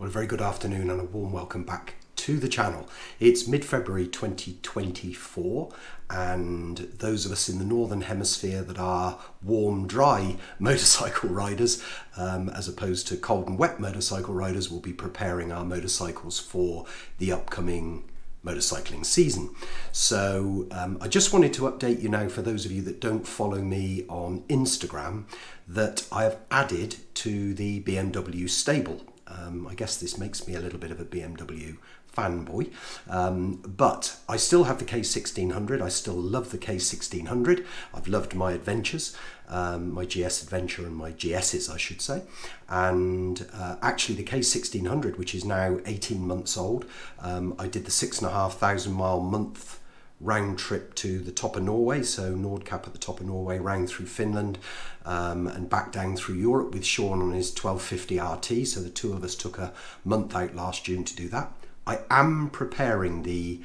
Well, a very good afternoon and a warm welcome back to the channel. It's mid-February 2024 and those of us in the Northern Hemisphere that are warm, dry motorcycle riders, as opposed to cold and wet motorcycle riders, will be preparing our motorcycles for the upcoming motorcycling season. So I just wanted to update you now, for those of you that don't follow me on Instagram, that I have added to the BMW stable. I guess this makes me a little bit of a BMW fanboy, but I still have the K1600. I still love the K1600. I've loved my adventures, my GS Adventure and my GS's, I should say. And actually the K1600, which is now 18 months old, I did the 6,500 mile month round trip to the top of Norway, so Nordkapp at the top of Norway, round through Finland and back down through Europe with Sean on his 1250 RT. So the two of us took a month out last June to do that. I am preparing the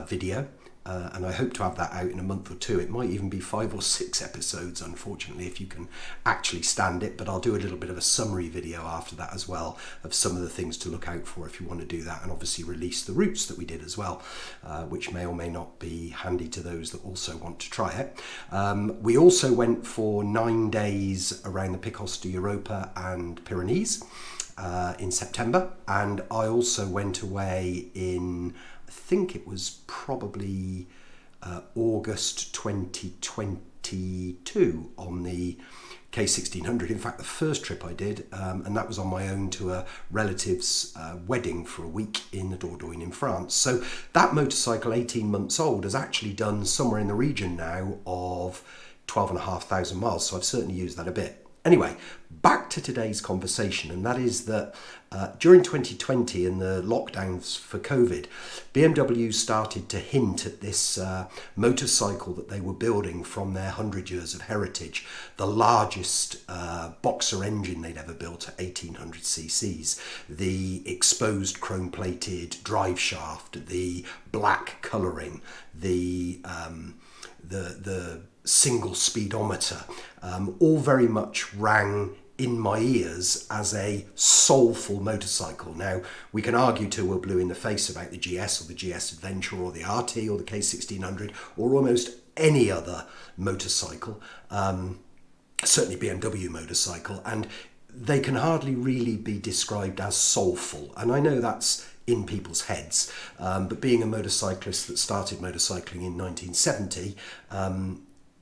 video and I hope to have that out in a month or two. It might even be 5 or 6 episodes, unfortunately, if you can actually stand it, but I'll do a little bit of a summary video after that as well of some of the things to look out for if you want to do that, and obviously release the routes that we did as well, which may or may not be handy to those that also want to try it. We also went for 9 days around the Picos de Europa and Pyrenees in September, and I also went away in, I think it was probably August 2022 on the K1600. In fact, the first trip I did, and that was on my own to a relative's wedding for a week in the Dordogne in France. So that motorcycle, 18 months old, has actually done somewhere in the region now of 12,500 miles. So I've certainly used that a bit. Anyway, back to today's conversation, and that is that during 2020 and the lockdowns for COVID, BMW started to hint at this motorcycle that they were building from their 100 years of heritage, the largest boxer engine they'd ever built at 1800 cc's, the exposed chrome-plated drive shaft, the black colouring, the single speedometer, all very much rang in my ears as a soulful motorcycle. Now, we can argue till we're blue in the face about the GS or the GS Adventure or the RT or the K1600 or almost any other motorcycle, certainly BMW motorcycle, and they can hardly really be described as soulful. And I know that's in people's heads, but being a motorcyclist that started motorcycling in 1970,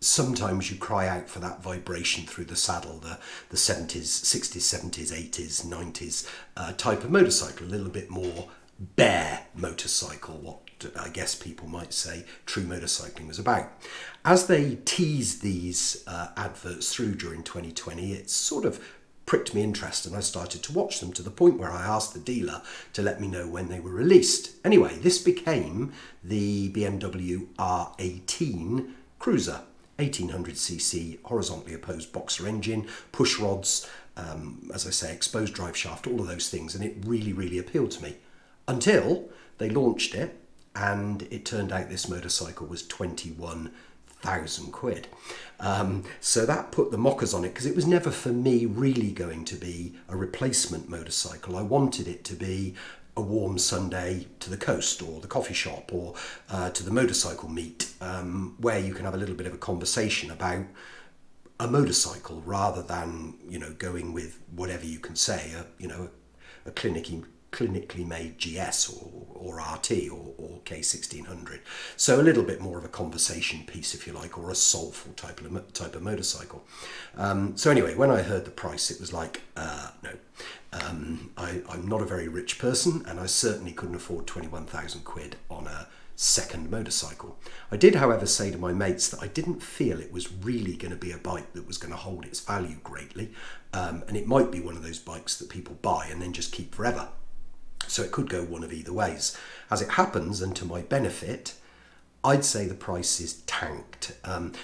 sometimes you cry out for that vibration through the saddle, the 70s, 60s, 70s, 80s, 90s type of motorcycle, a little bit more bare motorcycle, what I guess people might say true motorcycling was about. As they teased these adverts through during 2020, it sort of pricked me interest and I started to watch them, to the point where I asked the dealer to let me know when they were released. Anyway, this became the BMW R18 Cruiser, 1800cc horizontally opposed boxer engine, push rods, as I say, exposed drive shaft, all of those things, and it really appealed to me until they launched it, and it turned out this motorcycle was 21,000 quid. So that put the mockers on it, because it was never for me really going to be a replacement motorcycle. I wanted it to be a warm Sunday to the coast or the coffee shop or to the motorcycle meet, where you can have a little bit of a conversation about a motorcycle, rather than, you know, going with whatever you can say, a clinically made GS or RT or K1600. So a little bit more of a conversation piece, if you like, or a soulful type of motorcycle. So anyway, when I heard the price, it was like, no. I'm not a very rich person, and I certainly couldn't afford 21,000 quid on a second motorcycle. I did, however, say to my mates that I didn't feel it was really going to be a bike that was going to hold its value greatly, and it might be one of those bikes that people buy and then just keep forever. So it could go one of either ways. As it happens, and to my benefit, I'd say the price is tanked.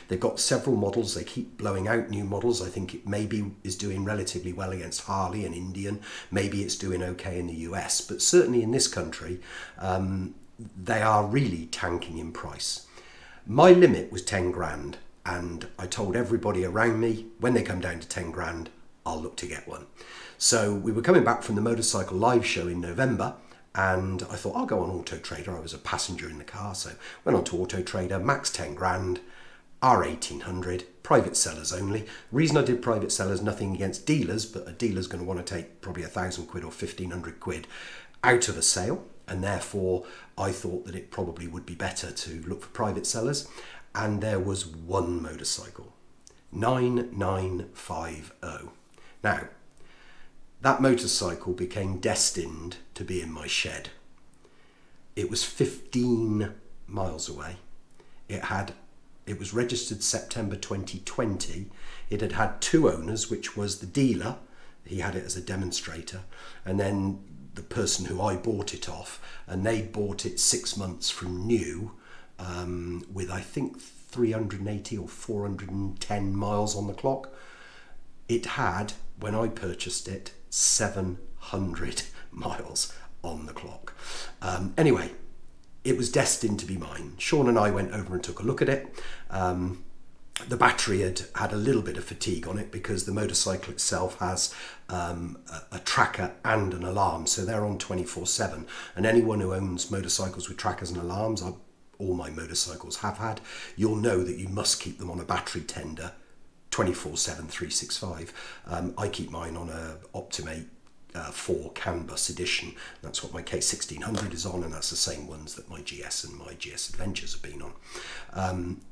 They've got several models. They keep blowing out new models. I think it maybe is doing relatively well against Harley and Indian. Maybe it's doing okay in the US, but certainly in this country, they are really tanking in price. My limit was 10 grand, and I told everybody around me, when they come down to 10 grand, I'll look to get one. So we were coming back from the motorcycle live show in November, and I thought I'll go on Auto Trader. I was a passenger in the car, so went on to Auto Trader, max 10 grand, R1800, private sellers only. The reason I did private sellers, nothing against dealers, but a dealer's going to want to take probably 1,000 quid or 1,500 quid out of a sale, and therefore I thought that it probably would be better to look for private sellers. And there was one motorcycle, 9950. Now, that motorcycle became destined to be in my shed. It was 15 miles away. It was registered September 2020. It had had two owners, which was the dealer. He had it as a demonstrator, and then the person who I bought it off, and they bought it 6 months from new, with I think 380 or 410 miles on the clock. It had, when I purchased it, 700 miles on the clock. Anyway, it was destined to be mine. Sean and I went over and took a look at it. The battery had a little bit of fatigue on it because the motorcycle itself has a tracker and an alarm, so they're on 24/7. And anyone who owns motorcycles with trackers and alarms, all my motorcycles have had, you'll know that you must keep them on a battery tender 24/7, 365. I keep mine on a Optimate 4 Canbus edition. That's what my K1600 is on, and that's the same ones that my GS and my GS Adventures have been on.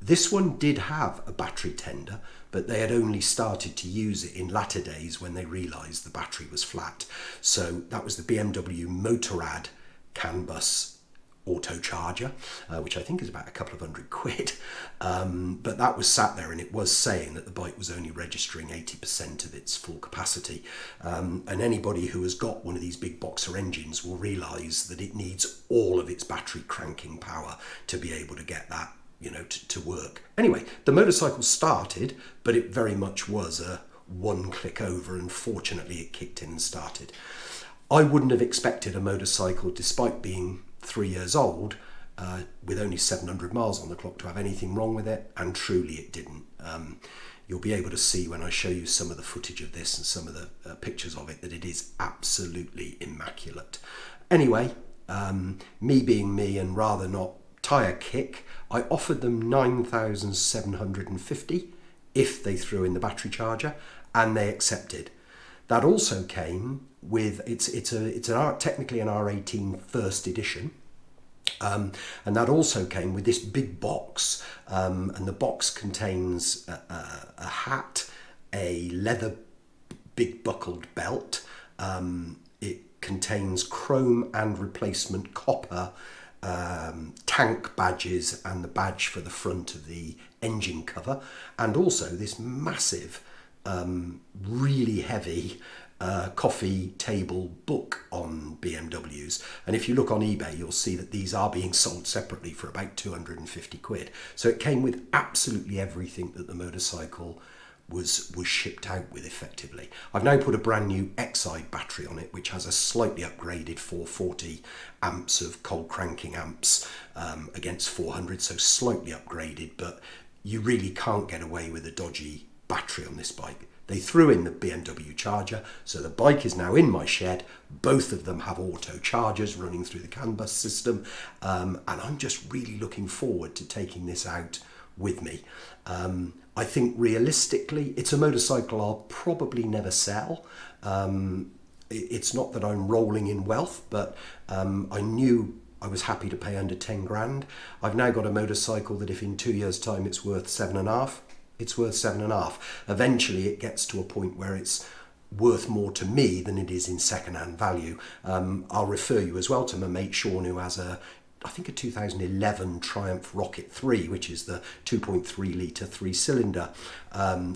This one did have a battery tender, but they had only started to use it in latter days when they realised the battery was flat. So that was the BMW Motorrad Canbus auto charger, which I think is about a couple of £100. But that was sat there, and it was saying that the bike was only registering 80% of its full capacity. And anybody who has got one of these big boxer engines will realise that it needs all of its battery cranking power to be able to get that, to work. Anyway, the motorcycle started, but it very much was a one click over, and fortunately it kicked in and started. I wouldn't have expected a motorcycle, despite being 3 years old, with only 700 miles on the clock, to have anything wrong with it, and truly it didn't. You'll be able to see when I show you some of the footage of this and some of the pictures of it that it is absolutely immaculate. Anyway, me being me and rather not tyre kick, I offered them 9,750 if they threw in the battery charger, and they accepted. That also came with, technically an R18 First Edition, and that also came with this big box, and the box contains a hat, a leather big buckled belt, it contains chrome and replacement copper tank badges and the badge for the front of the engine cover, and also this massive really heavy coffee table book on BMWs. And if you look on eBay, you'll see that these are being sold separately for about 250 quid. So it came with absolutely everything that the motorcycle was shipped out with, effectively. I've now put a brand new Exide battery on it, which has a slightly upgraded 440 amps of cold cranking amps against 400, so slightly upgraded, but you really can't get away with a dodgy battery on this bike. They threw in the BMW charger, so the bike is now in my shed. Both of them have auto chargers running through the Canbus system, and I'm just really looking forward to taking this out with me. I think realistically, it's a motorcycle I'll probably never sell. It's not that I'm rolling in wealth, but I knew I was happy to pay under 10 grand. I've now got a motorcycle that if in 2 years' time it's worth 7.5, it's worth 7.5. Eventually it gets to a point where it's worth more to me than it is in second-hand value. I'll refer you as well to my mate Sean, who has I think a 2011 Triumph Rocket 3, which is the 2.3 litre 3-cylinder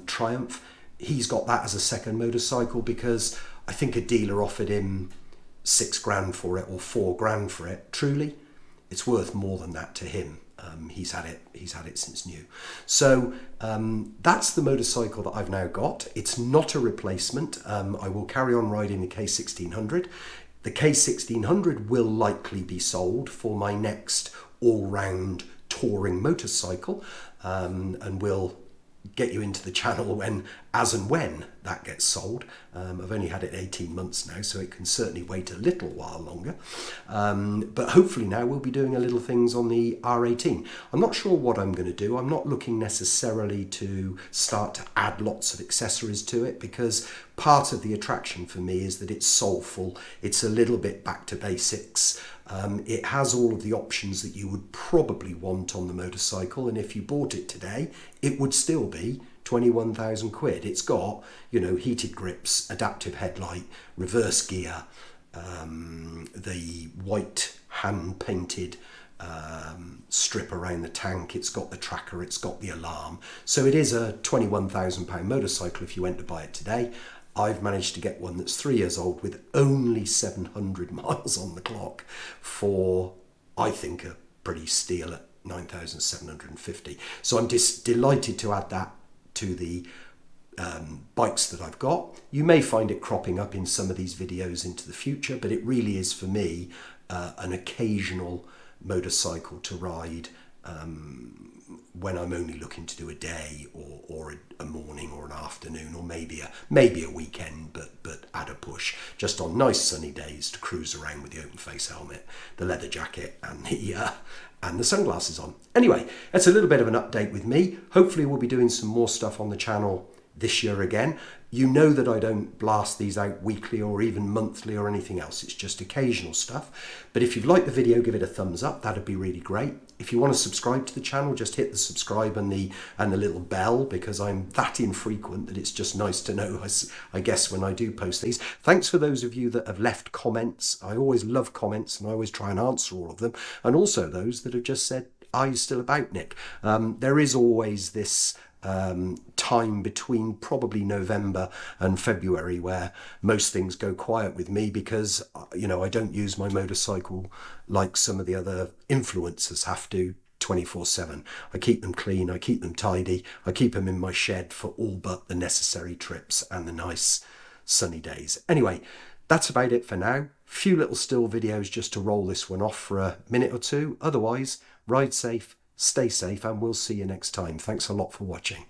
Triumph. He's got that as a second motorcycle because I think a dealer offered him 6 grand for it or 4 grand for it. Truly, it's worth more than that to him. He's had it since new. So that's the motorcycle that I've now got. It's not a replacement. I will carry on riding the K1600. The K1600 will likely be sold for my next all-round touring motorcycle, and will get you into the channel when, as and when that gets sold. I've only had it 18 months now, so it can certainly wait a little while longer. But hopefully now we'll be doing a little things on the R18. I'm not sure what I'm going to do. I'm not looking necessarily to start to add lots of accessories to it, because part of the attraction for me is that it's soulful. It's a little bit back to basics. It has all of the options that you would probably want on the motorcycle, and if you bought it today, it would still be 21,000 quid. It's got, you know, heated grips, adaptive headlight, reverse gear, the white hand painted strip around the tank. It's got the tracker, it's got the alarm. So it is a £21,000 motorcycle if you went to buy it today. I've managed to get one that's 3 years old with only 700 miles on the clock for, I think, a pretty steal at 9,750. So I'm just delighted to add that to the bikes that I've got. You may find it cropping up in some of these videos into the future, but it really is for me an occasional motorcycle to ride when I'm only looking to do a day or a morning or an afternoon, or maybe a weekend, but at a push, just on nice sunny days to cruise around with the open face helmet, the leather jacket and the sunglasses on. Anyway, that's a little bit of an update with me. Hopefully we'll be doing some more stuff on the channel this year again. You know that I don't blast these out weekly or even monthly or anything else. It's just occasional stuff. But if you've liked the video, give it a thumbs up. That'd be really great. If you want to subscribe to the channel, just hit the subscribe and the little bell, because I'm that infrequent that it's just nice to know, I guess, when I do post these. Thanks for those of you that have left comments. I always love comments and I always try and answer all of them. And also those that have just said, "Are you still about, Nick?" There is always this time between probably November and February where most things go quiet with me, because you know, I don't use my motorcycle like some of the other influencers have to 24/7. I keep them clean, I keep them tidy, I keep them in my shed for all but the necessary trips and the nice sunny days. Anyway, that's about it for now. Few little still videos just to roll this one off for a minute or two. Otherwise, ride safe, stay safe, and we'll see you next time. Thanks a lot for watching.